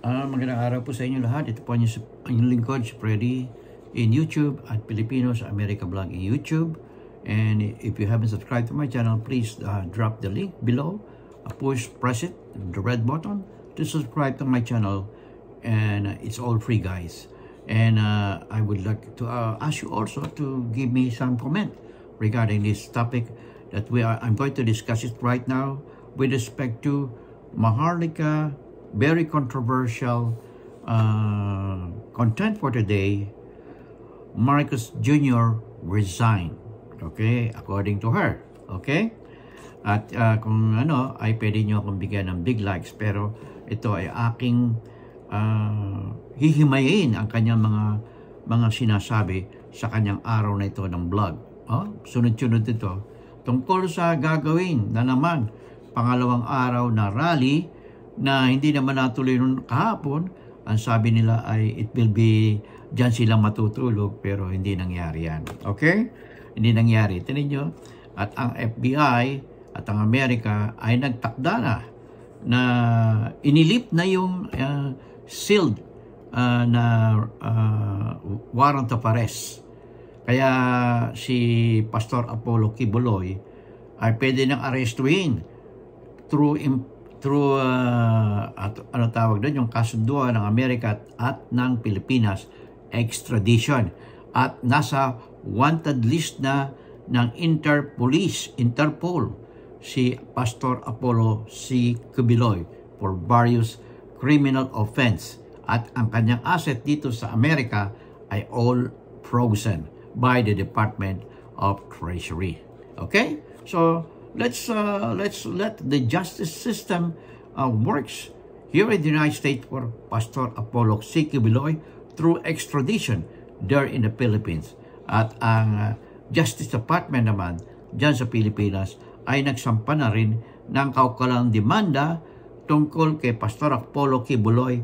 Magandang araw po sa inyo lahat. Ito po ang inyong lingkod, si Freddy, in YouTube at Filipino sa America Vlog in YouTube. And if you haven't subscribed to my channel, please drop the link below. Press it, the red button, to subscribe to my channel. And it's all free, guys. And I would like to ask you also to give me some comment regarding this topic that I'm going to discuss it right now with respect to Maharlika. Very controversial content for today. Marcos Jr. resigned. Okay? According to her. Okay? At kung ano, ay pwede nyo akong bigyan ng big likes. Pero ito ay aking hihimayin ang kanyang mga sinasabi sa kanyang araw na ito ng vlog. Sunod-sunod ito. Tungkol sa gagawin na naman pangalawang araw na rally na hindi naman natuloy noon kahapon. Ang sabi nila ay it will be dyan silang matutulog, pero hindi nangyari yan. Okay? Hindi nangyari. Tinan nyo. At ang FBI at ang Amerika ay nagtakda na inilip na yung sealed na warrant of arrest. Kaya si Pastor Apollo Kibuloy ay pwede nang arestuhin through ano tawag doon, yung kasunduan ng Amerika at ng Pilipinas, extradition. At nasa wanted list na ng Interpol si Pastor Apollo C. Kibuloy for various criminal offense. At ang kanyang asset dito sa Amerika ay all frozen by the Department of Treasury. Okay? So let's let the justice system works here in the United States for Pastor Apollo C. Kibuloy through extradition there in the Philippines. At ang Justice Department naman dyan sa Pilipinas ay nagsampa na rin ng kaukulang demanda tungkol kay Pastor Apollo Kibuloy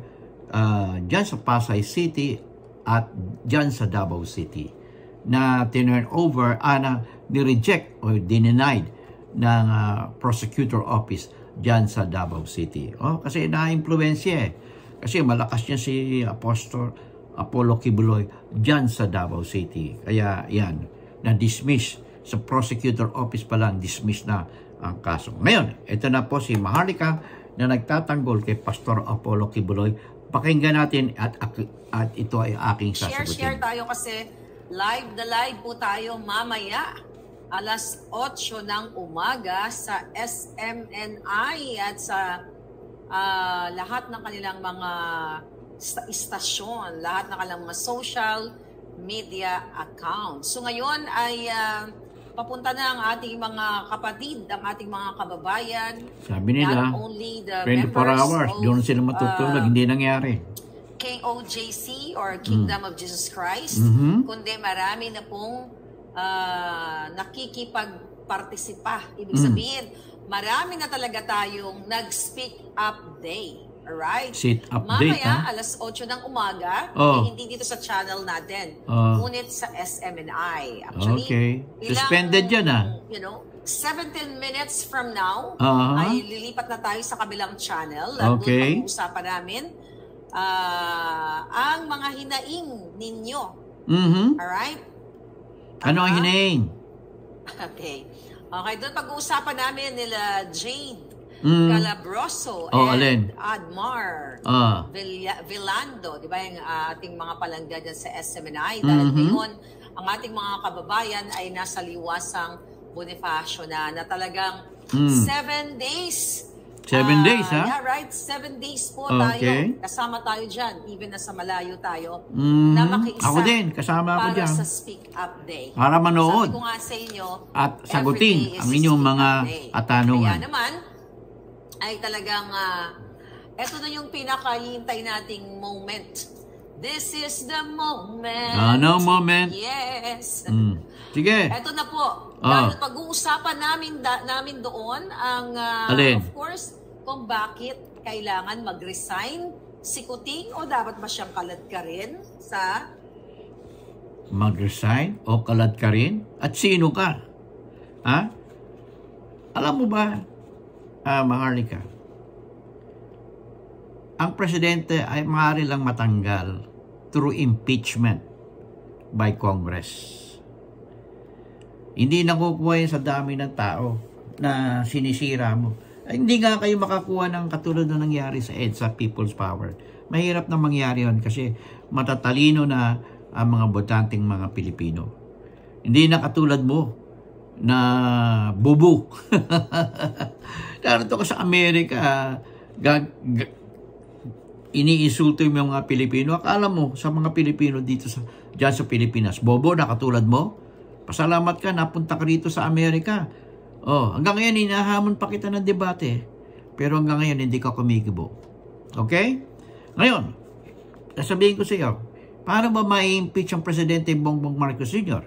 dyan sa Pasay City at dyan sa Davao City na tinurn over, ni-reject o denied ng prosecutor office dyan sa Davao City. Kasi na-influensya Kasi malakas niya si Apollo Kibuloy dyan sa Davao City. Kaya yan, na-dismiss sa prosecutor office pa lang, dismiss na ang kaso. Ngayon, ito na po si Maharlika na nagtatanggol kay Pastor Apollo Kibuloy. Pakinggan natin at ito ay aking sasagutin. Share tayo kasi live po tayo mamaya. Alas 8 ng umaga sa SMNI at sa lahat ng kanilang mga istasyon, lahat ng kanilang mga social media accounts. So ngayon ay papunta na ang ating mga kapatid, ang ating mga kababayan. Sabi nila, not only the 24 hours, doon sila matutulog, hindi nangyari. KOJC or Kingdom of Jesus Christ, kundi marami na pong nakikipag-partisipa. Ibig sabihin, marami na talaga tayong nag-speak up day. Alright? Sit up mamaya, day, alas 8 ng umaga, hindi dito sa channel natin, ngunit sa SMNI. Actually, okay. Suspended yan 17 minutes from now, ay lilipat na tayo sa kabilang channel. Okay. Doon pag-uusapan namin ang mga hinaing ninyo. Alright? Ano ang hinaing? Okay. Okay, doon pag-uusapan namin nila Jade Calabroso and Admar Villando, di ba yung ating mga palangga dyan sa SMNI? Dahil ngayon, ang ating mga kababayan ay nasa liwasang Bonifacio na talagang 7 days. 7 days, ha? Yeah, right. 7 days po tayo. Kasama tayo dyan, even nasa malayo tayo, na makiisa. Ako din, kasama ako dyan. Para sa Speak Up Day. Para manood. Sabi ko nga sa inyo, at sagutin ang inyong mga katanungan. Kaya naman, ay talagang, eto na yung pinakahintay nating moment. This is the moment. Ano moment? Yes. Sige. Eto na po. Dahil pag-uusapan namin doon ang, of course, kung bakit kailangan mag-resign si Kuting o dapat ba siyang kalad ka rin sa... Mag-resign o kalad ka rin? At sino ka? Ha? Alam mo ba, Maharlika, ang presidente ay maaari lang matanggal through impeachment by Congress. Hindi nakukuha yan sa dami ng tao na sinisira mo. Ay, hindi nga kayo makakuha ng katulad na nangyari sa EDSA, People's Power. Mahirap na mangyari yun kasi matatalino na ang mga botanteng mga Pilipino. Hindi na katulad mo na bubu. Narito ka sa Amerika, iniinsulto yung mga Pilipino. Akala mo sa mga Pilipino dito dyan sa Pilipinas, bobo na katulad mo? Pasalamat ka, napunta ka rito sa Amerika. Hanggang ngayon, hinahamon pa kita ng debate. Pero hanggang ngayon, hindi ka kumikibo. Okay? Ngayon, sasabihin ko sa iyo, paano ba ma-impeach ang Presidente Bongbong Marcos Sr.?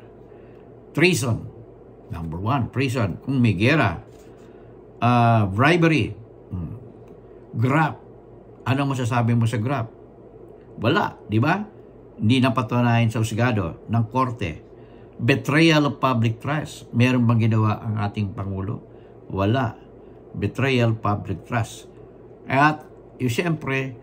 Treason. Number 1, treason. Kung may gera. Bribery. Graft. Anong masasabi mo sa graft? Wala, di ba? Hindi napatunayan sa husgado ng korte. Betrayal of public trust. Meron bang ginawa ang ating Pangulo? Wala. Betrayal of public trust. At siyempre,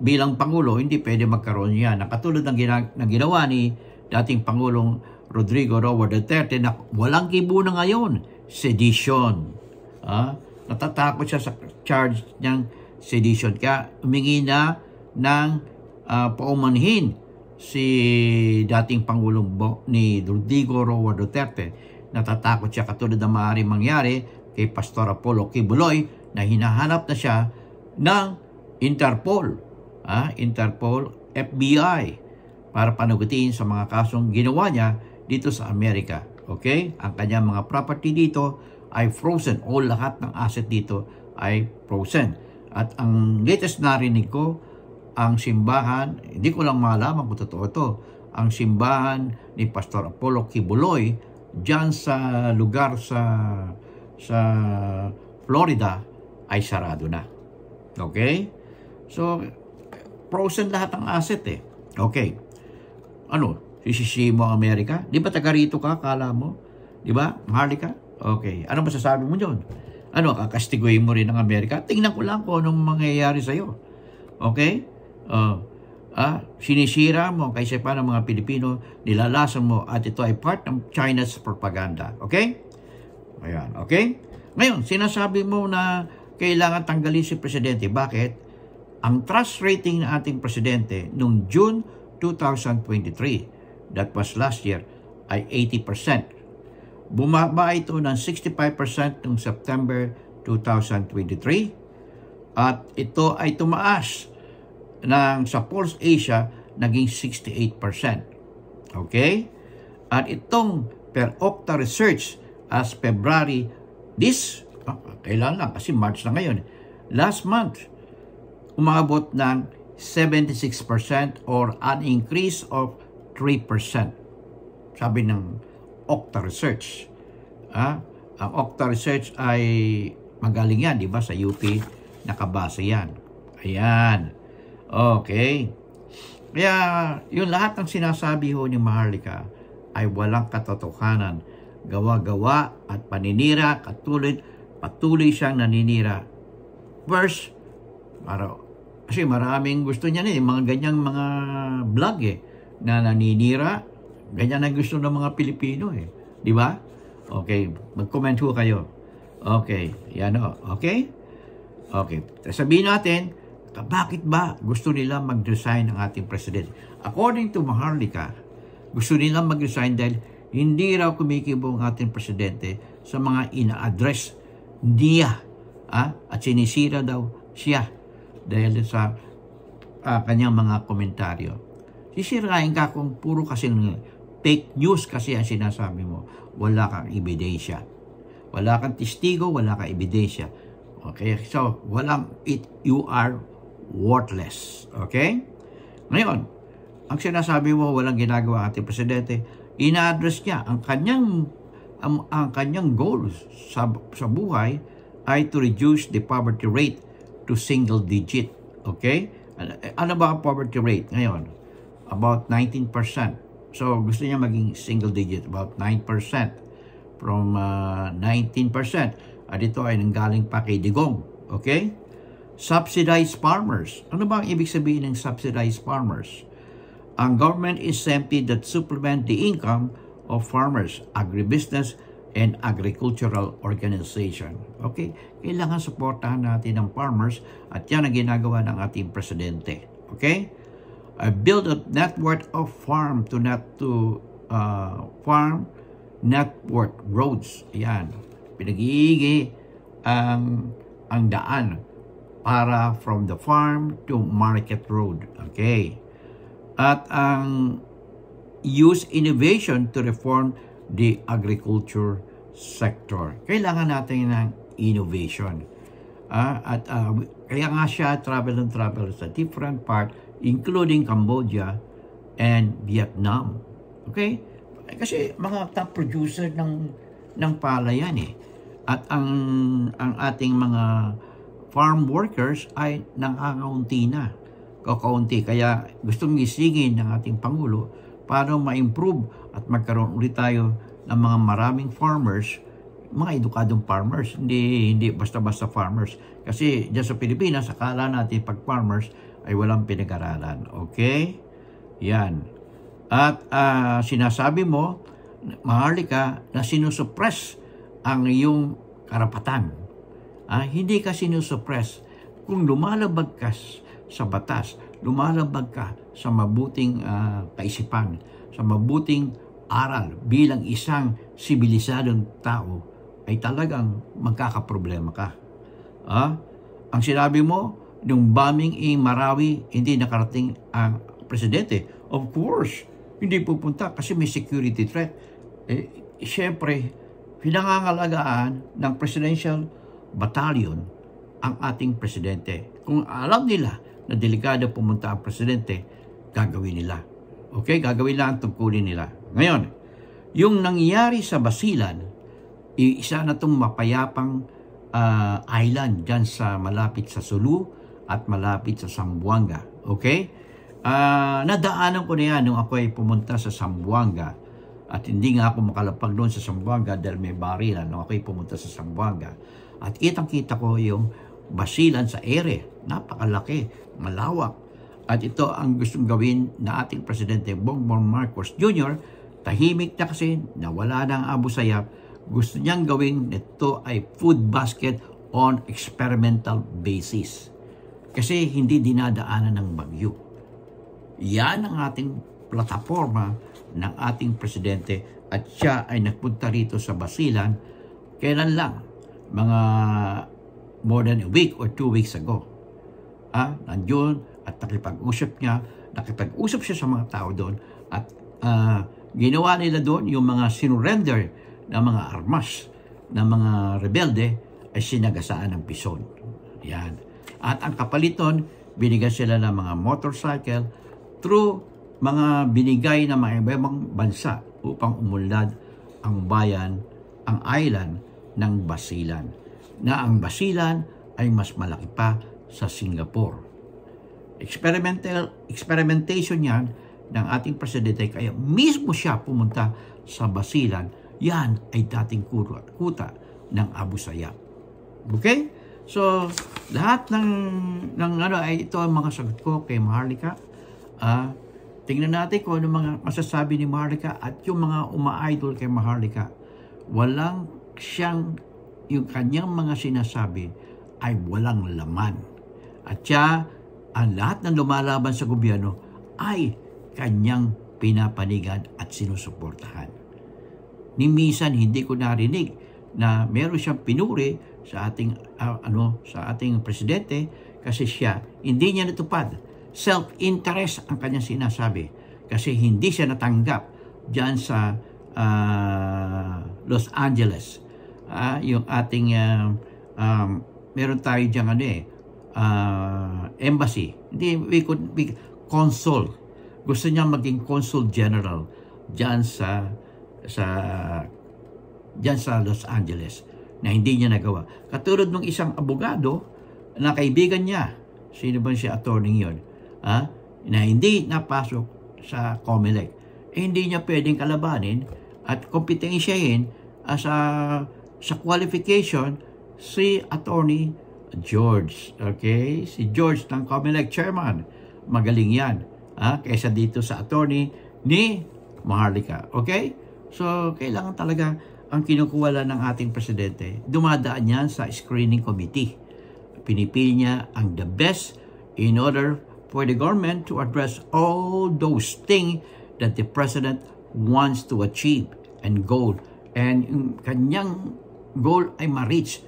bilang Pangulo, hindi pwede magkaroon yan. Katulad ng ginawa ni dating Pangulong Rodrigo Roa Duterte na walang kibo na ngayon. Sedition. Natatakot siya sa charge ng sedition. Kaya humingi na ng paumanhin si dating Pangulong ni Rodrigo Roa Duterte. Natatakot siya katulad na maaaring mangyari kay Pastor Apollo Kibuloy na hinahanap na siya ng Interpol, FBI para panagutin sa mga kasong ginawa niya dito sa Amerika. Okay? Ang kanyang mga property dito ay frozen o lahat ng asset dito ay frozen. At ang latest narinig ko, ang simbahan, hindi ko lang malaman kung totoo ito, ang simbahan ni Pastor Apollo Kibuloy dyan sa lugar sa Florida ay sarado na. Okay? So, frozen lahat ng asset eh. Okay. Sisisi mo ang Amerika? Di ba taga rito ka, kala mo? Di ba? Maharlika? Okay. Ano masasabi mo dyan? Kakastiguin mo rin ang Amerika? Tingnan ko lang kung anong mangyayari sa'yo. Okay? Sinisira mo kaysa pa ng mga Pilipino, nilalasan mo at ito ay part ng China's propaganda. Okay? Ayan. Okay? Ngayon, sinasabi mo na kailangan tanggalin si Presidente. Bakit? Ang trust rating ng ating Presidente noong June 2023, that was last year, ay 80%. Bumaba ito ng 65% noong September 2023 at ito ay tumaas sa Pulse Asia naging 68%. Okay? At itong per Okta Research as February kailan lang kasi March na ngayon. Last month, umabot ng 76% or an increase of 3%. Sabi ng Okta Research. Ang Okta Research ay magaling yan, di ba? Sa UP, nakabasa yan. Ayan. Okay. Kaya, yung lahat ng sinasabi ho ni Maharlika ay walang katotohanan. Gawa-gawa at paninira, patuloy siyang naninira. First, kasi maraming gusto niya mga ganyang mga vlog na naninira. Ganyan ang gusto ng mga Pilipino Di ba? Okay. Mag-comment ho kayo. Okay. Yan Okay? Okay. Sabihin natin, bakit ba gusto nila mag-resign ang ating President? According to Maharlika, gusto nila mag-resign dahil hindi raw kumikibo ang ating Presidente sa mga ina-address niya. At sinisira daw siya dahil sa kanyang mga komentaryo. Sisirain ka kung puro kasi fake news kasi ang sinasabi mo. Wala kang ebidensya. Wala kang testigo, wala kang ebidensya. Okay? So, you are worthless. Okay? Ngayon, ang sinasabi mo, walang ginagawa ang ating Presidente, ina-address niya ang kanyang goal sa buhay ay to reduce the poverty rate to single digit. Okay? Ano ba ang poverty rate ngayon? About 19%. So, gusto niya maging single digit, about 9% from 19%. At ito ay nanggaling pa kay Digong. Okay? subsidized farmers. Ano ba ang ibig sabihin ng subsidized farmers? Ang government incentive that supplement the income of farmers, agribusiness, and agricultural organization. Okay? Kailangan suportahan natin ng farmers at yan ang ginagawa ng ating presidente. Okay? Build a network of farm network roads. Ayan. Pinag-iigi ang daan para from the farm to market road. Okay. At ang use innovation to reform the agriculture sector. Kailangan natin ng innovation. Kaya nga siya travel sa different part, including Cambodia and Vietnam. Okay? Kasi mga top producer ng palay yan eh. At ang ating mga farm workers ay nakakaunti na. Kakaunti. Kaya gustong gisingin ng ating Pangulo para ma-improve at magkaroon ulit tayo ng mga maraming farmers, mga edukadong farmers, hindi basta-basta farmers. Kasi dyan sa Pilipinas, akala natin pag farmers ay walang pinag-aralan. Okay? Yan. At sinasabi mo, Maharlika, na sinusuppress ang iyong karapatan. Hindi ka sinusuppress. Kung lumalabag ka sa batas, lumalabag ka sa mabuting kaisipan, sa mabuting aral bilang isang sibilisadong tao, ay talagang magkakaproblema ka. Ang sinabi mo, nung bombing in Marawi, hindi nakarating ang presidente. Of course, hindi pupunta kasi may security threat. Siyempre, pinangangalagaan ng presidential battalion ang ating presidente. Kung alam nila na delikado pumunta ang presidente, gagawin nila. Okay? Gagawin lang ang tungkulin nila. Ngayon, yung nangyari sa Basilan, isa na itong mapayapang island dyan sa malapit sa Sulu at malapit sa Zamboanga. Okay? Nadaanan ko na yan nung ako ay pumunta sa Zamboanga. At hindi nga ako makalapag doon sa Zamboanga dahil may barilan nung ako ay pumunta sa Zamboanga. At kitang-kita ko yung Basilan sa ere. Napakalaki, malawak. At ito ang gustong gawin na ating Presidente Bongbong Marcos Jr. Tahimik na kasi, nawala na ang Abu Sayyaf. Gusto niyang gawin ito ay food basket on experimental basis. Kasi hindi dinadaanan ng bagyo. Yan ang ating plataforma ng ating presidente at siya ay nagpunta rito sa Basilan. Kailan lang? Mga more than a week or 2 weeks ago. Nandiyon at nakipag-usap siya sa mga tao doon at ginawa nila doon yung mga sinurrender na mga armas na mga rebelde ay sinagasaan ng pison. Yan. At ang kapaliton, binigyan sila ng mga motorcycle through mga binigay na mga ibang bansa upang umunlad ang bayan, ang island ng Basilan. Na ang Basilan ay mas malaki pa sa Singapore. Experimentation yan ng ating presidente kaya mismo siya pumunta sa Basilan. Yan ay dating kuta ng Abu Sayyaf. Okay? So, lahat ng ay ito ang mga sagot ko kay Maharlika. Tingnan natin kung ano mga masasabi ni Maharlika at yung mga uma-idol kay Maharlika. Walang siyang, yung kanyang mga sinasabi ay walang laman. At siya, ang lahat ng lumalaban sa gobyerno ay kanyang pinapanigan at sinusuportahan. Ni minsan hindi ko narinig na meron siyang pinuri sa ating sa ating presidente kasi siya hindi niya natupad. Self-interest ang kanyang sinasabi kasi hindi siya natanggap diyan sa Los Angeles. Yung ating meron tayo diyan embassy. Hindi we consul. Gusto niya maging consul general diyan sa Los Angeles na hindi niya nagawa. Katulad ng isang abogado na kaibigan niya, sino ba siya, attorney yun, na hindi napasok sa COMELEC, hindi niya pwedeng kalabanin at kompetensyahin sa qualification si attorney George. Okay? Si George ng COMELEC chairman. Magaling yan. Kaysa dito sa attorney ni Maharlika. Okay? So, kailangan talaga ang kinukuha lang ng ating presidente, dumadaan yan sa screening committee. Pinipili niya ang the best in order for the government to address all those things that the president wants to achieve and goal. And yung kanyang goal ay ma-reach.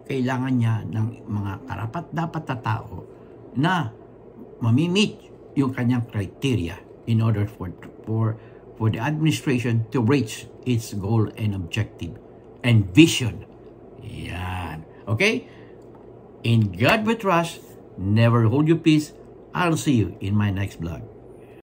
Kailangan niya ng mga karapat-dapat na tao na mamimit yung kanyang criteria in order for the administration to reach its goal and objective and vision. Yan. Okay? In God we trust. Never hold your peace. I'll see you in my next vlog.